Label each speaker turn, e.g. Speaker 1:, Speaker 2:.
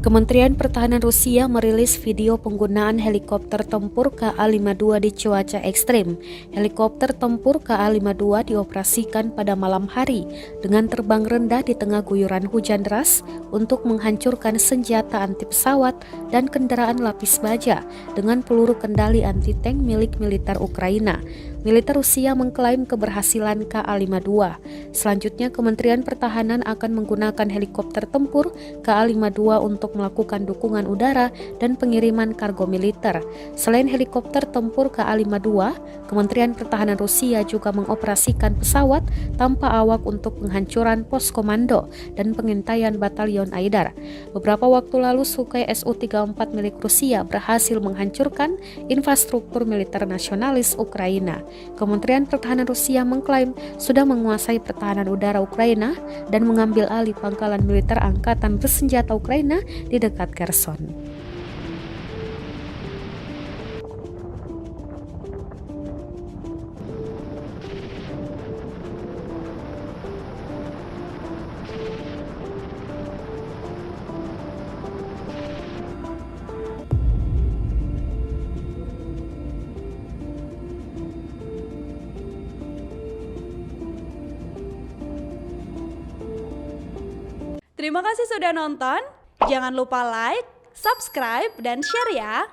Speaker 1: Kementerian Pertahanan Rusia merilis video penggunaan helikopter tempur Ka-52 di cuaca ekstrim. Helikopter tempur Ka-52 dioperasikan pada malam hari dengan terbang rendah di tengah guyuran hujan deras untuk menghancurkan senjata anti pesawat dan kendaraan lapis baja dengan peluru kendali anti-tank milik militer Ukraina. Militer Rusia mengklaim keberhasilan Ka-52. Selanjutnya, Kementerian Pertahanan akan menggunakan helikopter tempur Ka-52 untuk melakukan dukungan udara dan pengiriman kargo militer. Selain helikopter tempur Ka-52, Kementerian Pertahanan Rusia juga mengoperasikan pesawat tanpa awak untuk penghancuran pos komando dan pengintaian batalion Aidar. Beberapa waktu lalu, Sukhoi Su-34 milik Rusia berhasil menghancurkan infrastruktur militer nasionalis Ukraina. Kementerian Pertahanan Rusia mengklaim sudah menguasai pertahanan udara Ukraina dan mengambil alih pangkalan militer angkatan bersenjata Ukraina di dekat Kherson.
Speaker 2: Terima kasih sudah nonton. Jangan lupa like, subscribe, dan share ya.